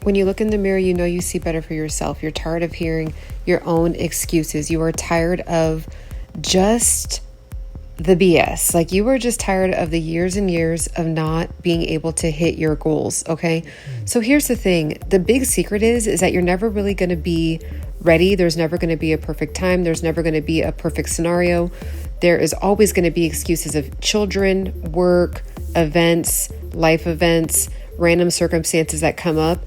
When you look in the mirror, you know you see better for yourself. You're tired of hearing your own excuses. You are tired of just the BS. Like, you are just tired of the years and years of not being able to hit your goals, okay? So here's the thing. The big secret is that you're never really going to be ready. There's never going to be a perfect time. There's never going to be a perfect scenario. There is always going to be excuses of children, work, events, life events, random circumstances that come up.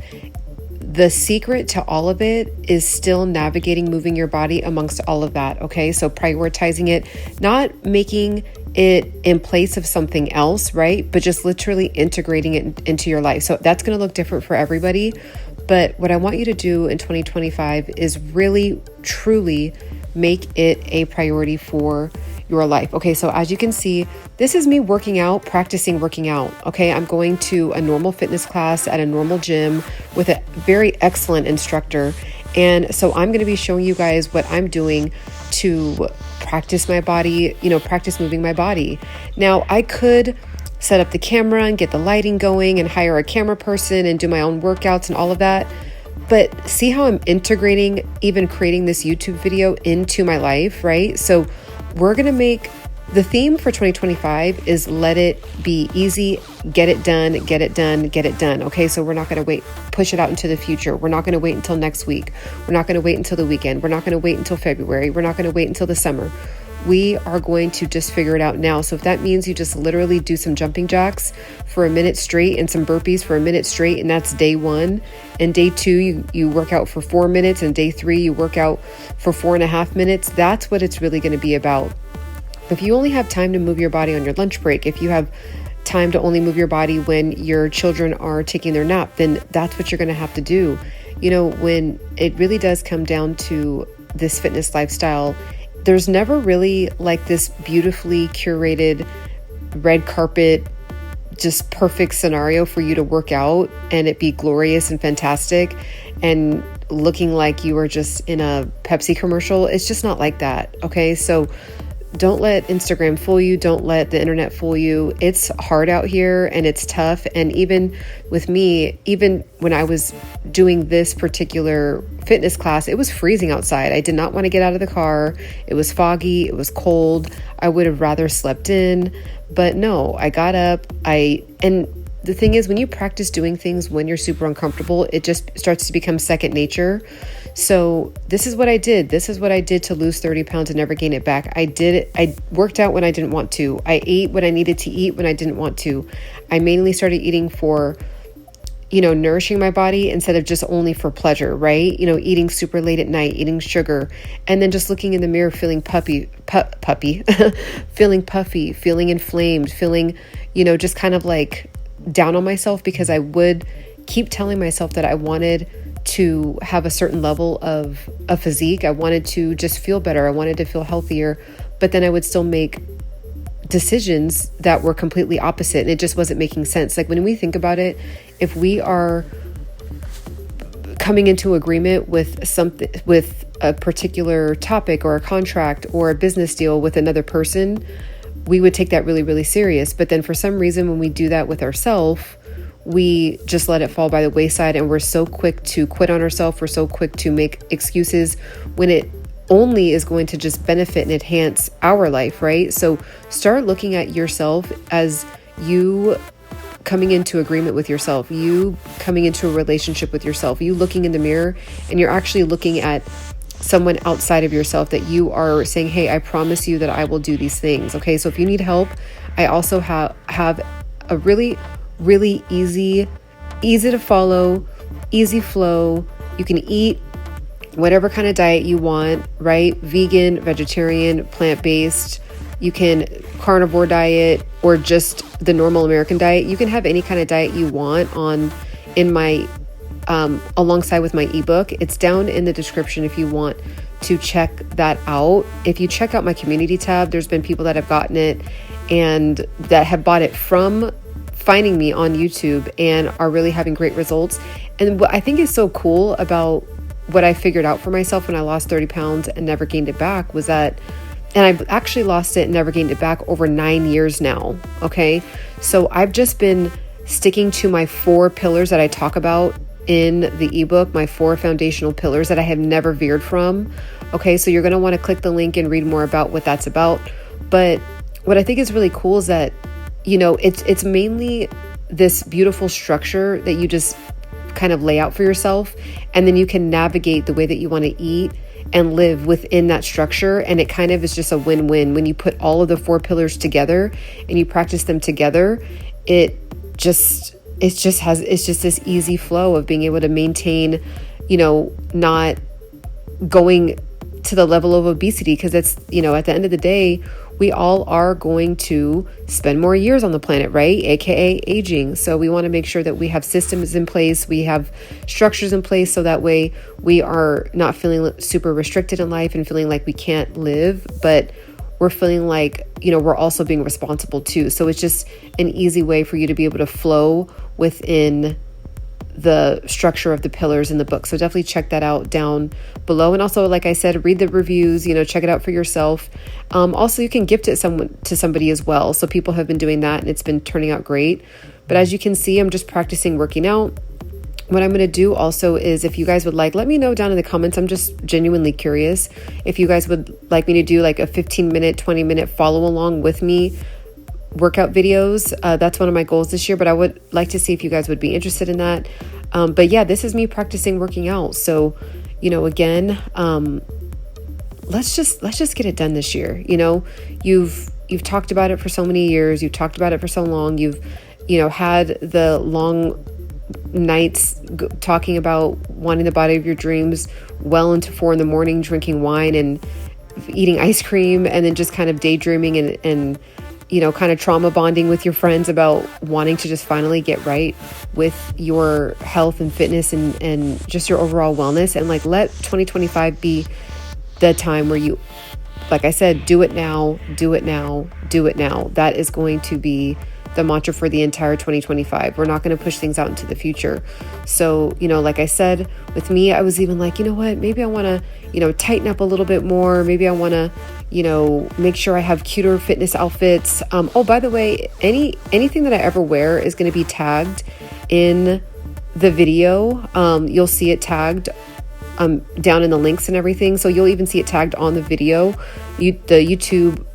The secret to all of it is still navigating, moving your body amongst all of that, okay? So prioritizing it, not making it in place of something else, right? But just literally integrating it into your life. So that's going to look different for everybody. But what I want you to do in 2025 is really, truly make it a priority for your life. Okay, so as you can see, this is me working out, practicing working out. Okay, I'm going to a normal fitness class at a normal gym with a very excellent instructor. And so I'm going to be showing you guys what I'm doing to practice my body, practice moving my body. Now, I could set up the camera and get the lighting going and hire a camera person and do my own workouts and all of that. But see how I'm integrating, even creating this YouTube video into my life, right? So we're going to make the theme for 2025 is let it be easy, get it done, get it done, get it done. Okay, so we're not going to push it out into the future. We're not going to wait until next week. We're not going to wait until the weekend. We're not going to wait until February. We're not going to wait until the summer. We are going to just figure it out now. So if that means you just literally do some jumping jacks for a minute straight and some burpees for a minute straight, and that's day 1. And day 2, you work out for 4 minutes, and day 3, you work out for 4.5 minutes. That's what it's really going to be about. If you only have time to move your body on your lunch break, if you have time to only move your body when your children are taking their nap, then that's what you're going to have to do. When it really does come down to this fitness lifestyle, there's never really like this beautifully curated red carpet, just perfect scenario for you to work out and it be glorious and fantastic and looking like you are just in a Pepsi commercial. It's just not like that. Okay. So don't let Instagram fool you. Don't let the internet fool you. It's hard out here and it's tough. And even with me, even when I was doing this particular fitness class, it was freezing outside. I did not want to get out of the car. It was foggy. It was cold. I would have rather slept in, but no, I got up. And the thing is, when you practice doing things when you're super uncomfortable, it just starts to become second nature. So this is what I did. This is what I did to lose 30 pounds and never gain it back. I worked out when I didn't want to. I ate what I needed to eat when I didn't want to. I mainly started eating for, nourishing my body instead of just only for pleasure, right? Eating super late at night, eating sugar, and then just looking in the mirror, feeling feeling puffy, feeling inflamed, feeling, just kind of like down on myself because I would keep telling myself that I wanted to have a certain level of a physique. I wanted to just feel better. I wanted to feel healthier, but then I would still make decisions that were completely opposite. And it just wasn't making sense. Like when we think about it, if we are coming into agreement with something, with a particular topic or a contract or a business deal with another person, we would take that really, really serious. But then for some reason, when we do that with ourselves, we just let it fall by the wayside and we're so quick to quit on ourselves. We're so quick to make excuses when it only is going to just benefit and enhance our life, right? So start looking at yourself as you coming into agreement with yourself, you coming into a relationship with yourself, you looking in the mirror and you're actually looking at someone outside of yourself that you are saying, hey, I promise you that I will do these things. Okay. So if you need help, I also have a really easy to follow, easy flow. You can eat whatever kind of diet you want, right? Vegan, vegetarian, plant-based. You can carnivore diet or just the normal American diet. You can have any kind of diet you want in my alongside with my ebook. It's down in the description if you want to check that out. If you check out my community tab, there's been people that have gotten it and that have bought it from finding me on YouTube and are really having great results. And what I think is so cool about what I figured out for myself when I lost 30 pounds and never gained it back was that, and I've actually lost it and never gained it back over 9 years now. Okay. So I've just been sticking to my 4 pillars that I talk about in the ebook, my 4 foundational pillars that I have never veered from. Okay, so you're going to want to click the link and read more about what that's about. But what I think is really cool is that, it's mainly this beautiful structure that you just kind of lay out for yourself, and then you can navigate the way that you want to eat and live within that structure. And it kind of is just a win-win when you put all of the 4 pillars together and you practice them together. It's just this easy flow of being able to maintain, not going to the level of obesity, because it's, at the end of the day, we all are going to spend more years on the planet, right? AKA aging. So we want to make sure that we have systems in place, we have structures in place, so that way we are not feeling super restricted in life and feeling like we can't live, but we're feeling like, we're also being responsible too. So it's just an easy way for you to be able to flow within the structure of the pillars in the book. So definitely check that out down below. And also, like I said, read the reviews, check it out for yourself. Also, you can gift it to somebody as well. So people have been doing that and it's been turning out great. But as you can see, I'm just practicing working out. What I'm going to do also is, if you guys would like, let me know down in the comments. I'm just genuinely curious if you guys would like me to do like a 15-minute, 20-minute follow along with me workout videos. That's one of my goals this year, but I would like to see if you guys would be interested in that. But yeah, this is me practicing working out. So, again, let's just get it done this year. You've talked about it for so many years. You've talked about it for so long. You've, had the long nights talking about wanting the body of your dreams well into 4 a.m, drinking wine and eating ice cream, and then just kind of daydreaming and kind of trauma bonding with your friends about wanting to just finally get right with your health and fitness and just your overall wellness. And like, let 2025 be the time where you, like I said, do it now, do it now, do it now. That is going to be the mantra for the entire 2025. We're not going to push things out into the future. So, like I said, with me, I was even like, what, maybe I want to, tighten up a little bit more. Maybe I want to, make sure I have cuter fitness outfits. Oh, by the way, anything that I ever wear is going to be tagged in the video. You'll see it tagged down in the links and everything. So you'll even see it tagged on the video, the YouTube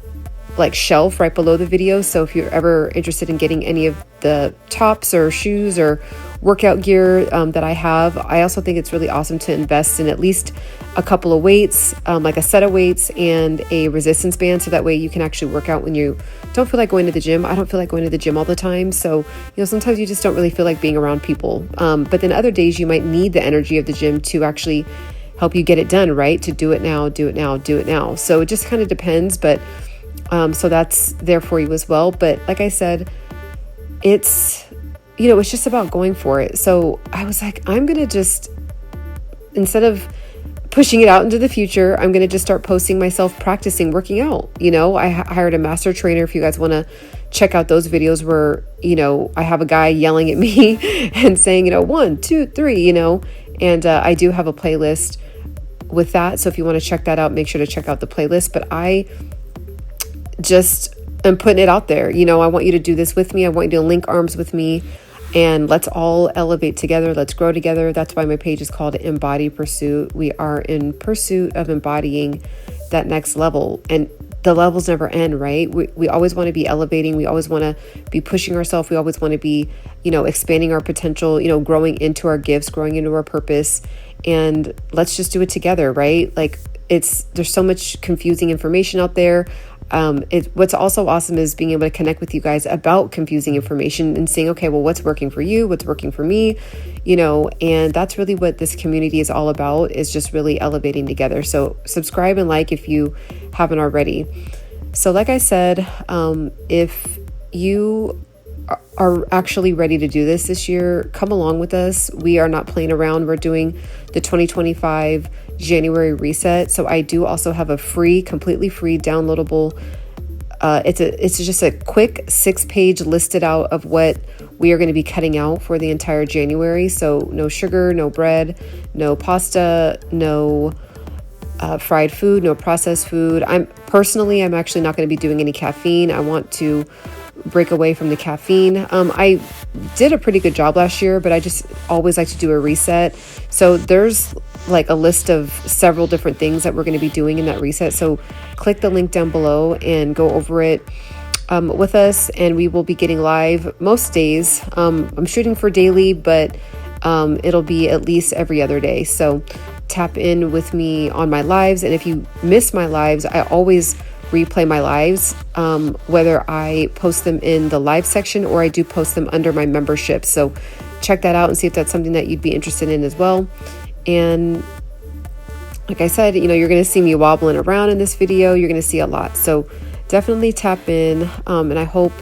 shelf right below the video. So if you're ever interested in getting any of the tops or shoes or workout gear that I have, I also think it's really awesome to invest in at least a couple of weights, like a set of weights and a resistance band, so that way you can actually work out when you don't feel like going to the gym. I don't feel like going to the gym all the time, so sometimes you just don't really feel like being around people, but then other days you might need the energy of the gym to actually help you get it done, right? To do it now, do it now, do it now. So it just kind of depends, but so that's there for you as well. But like I said, it's just about going for it. So I was like, I'm going to just, instead of pushing it out into the future, I'm going to just start posting myself practicing working out. I hired a master trainer. If you guys want to check out those videos where, I have a guy yelling at me and saying, 1, 2, 3, and I do have a playlist with that. So if you want to check that out, make sure to check out the playlist. But I just am putting it out there. I want you to do this with me. I want you to link arms with me, and let's all elevate together. Let's grow together. That's why my page is called Embody Pursuit. We are in pursuit of embodying that next level, and the levels never end, right? We always want to be elevating. We always want to be pushing ourselves. We always want to be, expanding our potential, growing into our gifts, growing into our purpose. And let's just do it together, right? There's so much confusing information out there. What's also awesome is being able to connect with you guys about confusing information and saying, okay, well, what's working for you? What's working for me? And that's really what this community is all about, is just really elevating together. So subscribe and like if you haven't already. So like I said, if you are actually ready to do this year, come along with us. We are not playing around. We're doing the 2025 January reset. So I do also have a completely free downloadable. It's just a quick 6-page listed out of what we are going to be cutting out for the entire January. So no sugar, no bread, no pasta, no fried food, no processed food. I'm actually not going to be doing any caffeine. I want to break away from the caffeine. I did a pretty good job last year, but I just always like to do a reset. So there's like a list of several different things that we're going to be doing in that reset. So click the link down below and go over it with us, and we will be getting live most days. I'm shooting for daily, but it'll be at least every other day. So tap in with me on my lives. And if you miss my lives, I always replay my lives, whether I post them in the live section or I do post them under my membership. So check that out and see if that's something that you'd be interested in as well. And like I said, you're going to see me wobbling around in this video. You're going to see a lot. So definitely tap in. And I hope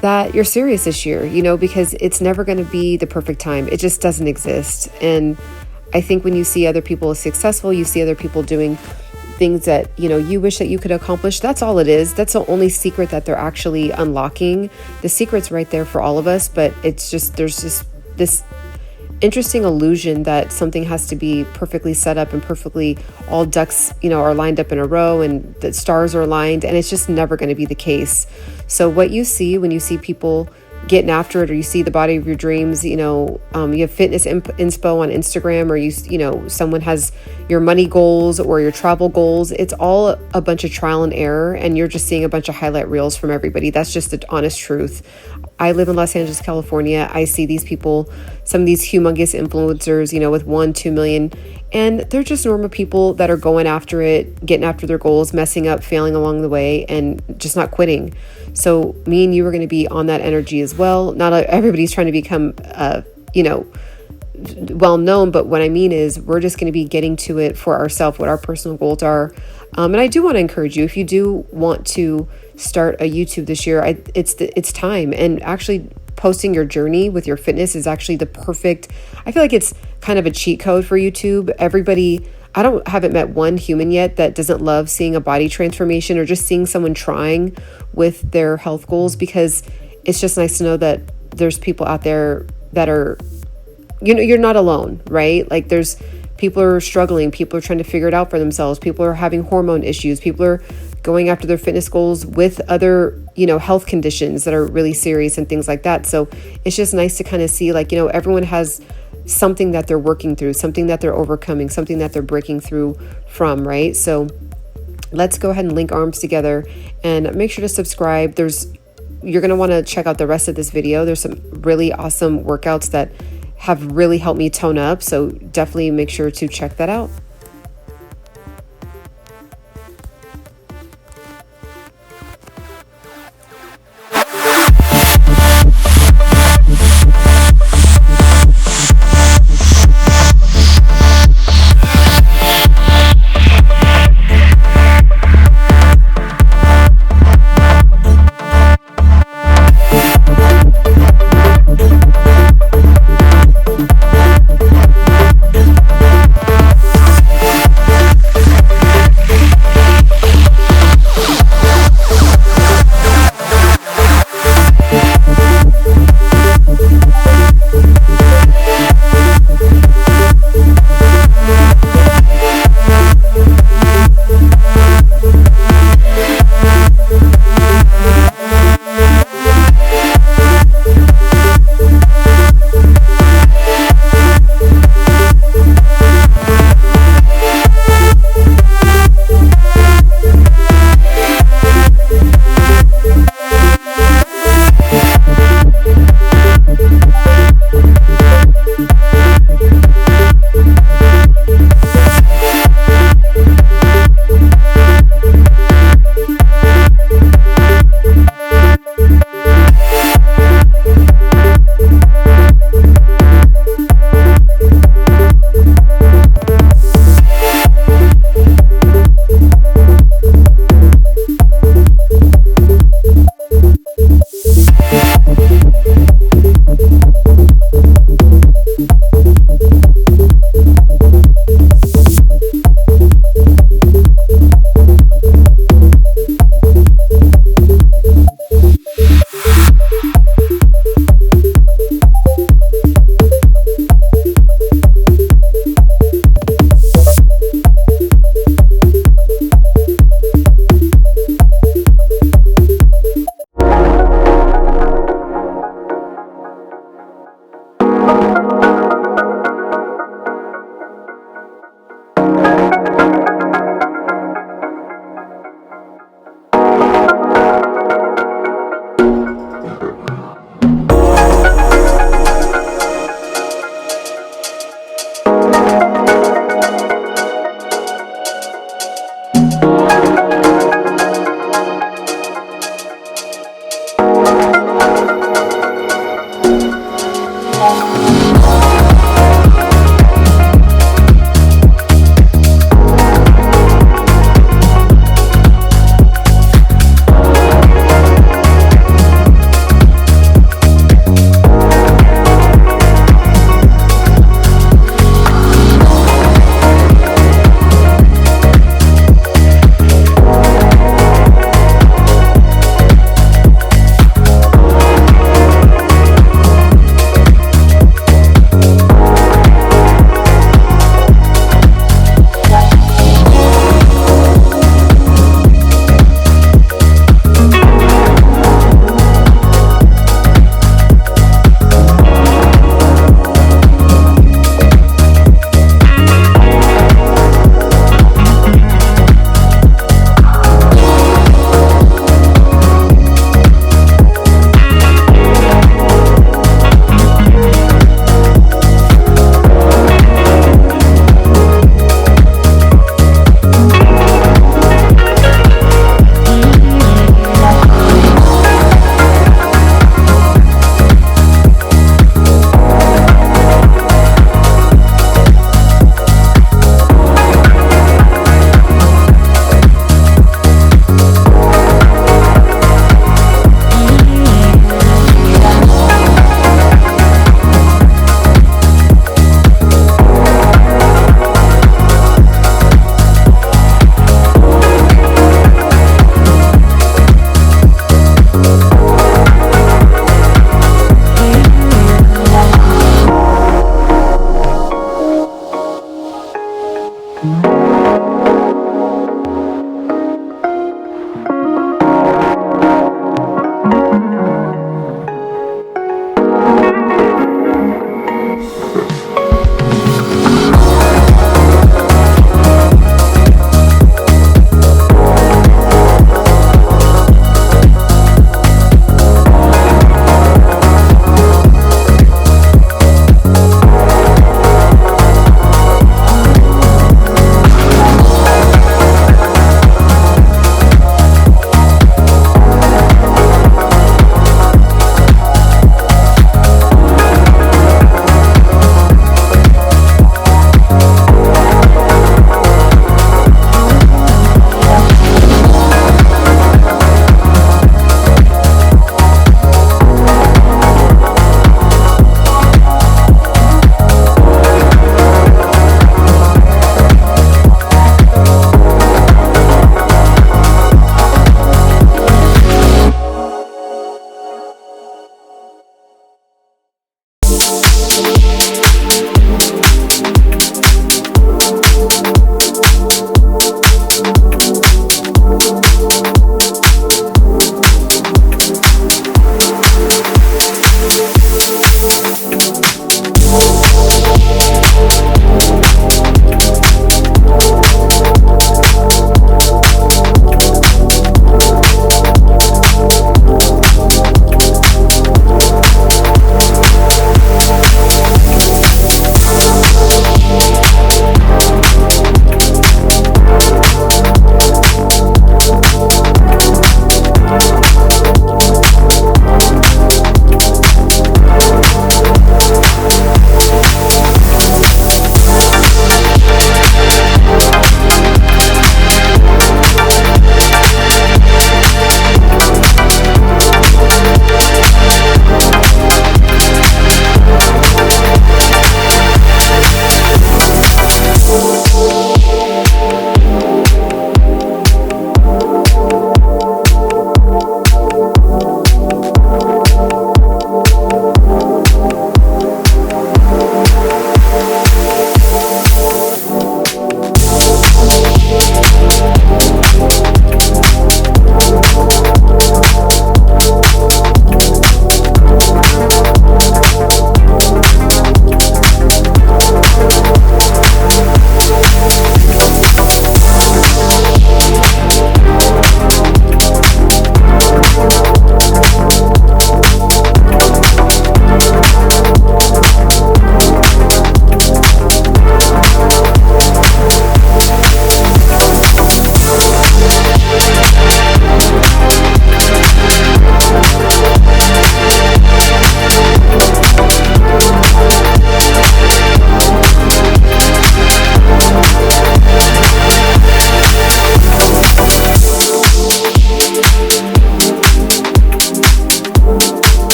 that you're serious this year, because it's never going to be the perfect time. It just doesn't exist. And I think when you see other people successful, you see other people doing things that, you wish that you could accomplish. That's all it is. That's the only secret that they're actually unlocking. The secret's right there for all of us, but there's just this interesting illusion that something has to be perfectly set up and perfectly all ducks, are lined up in a row and the stars are aligned, and it's just never going to be the case. So what you see when you see people getting after it, or you see the body of your dreams, you have fitness inspo on Instagram, or someone has your money goals or your travel goals. It's all a bunch of trial and error, and you're just seeing a bunch of highlight reels from everybody. That's just the honest truth. I live in Los Angeles, California. I see these people, some of these humongous influencers, with 1-2 million, and they're just normal people that are going after it, getting after their goals, messing up, failing along the way, and just not quitting. So me and you are going to be on that energy as well. Not everybody's trying to become, well known, but what I mean is we're just going to be getting to it for ourselves, what our personal goals are. And I do want to encourage you, if you do want to start a YouTube this year, it's time. And actually posting your journey with your fitness is actually the perfect, I feel like it's kind of a cheat code for YouTube. I haven't met one human yet that doesn't love seeing a body transformation or just seeing someone trying with their health goals, because it's just nice to know that there's people out there that are, you're not alone, right? Like there's people are struggling, people are trying to figure it out for themselves, people are having hormone issues, people are going after their fitness goals with other, health conditions that are really serious and things like that. So it's just nice to kind of see everyone has something that they're working through, something that they're overcoming, something that they're breaking through from, right? So let's go ahead and link arms together and make sure to subscribe. You're going to want to check out the rest of this video. There's some really awesome workouts that have really helped me tone up. So definitely make sure to check that out.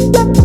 you.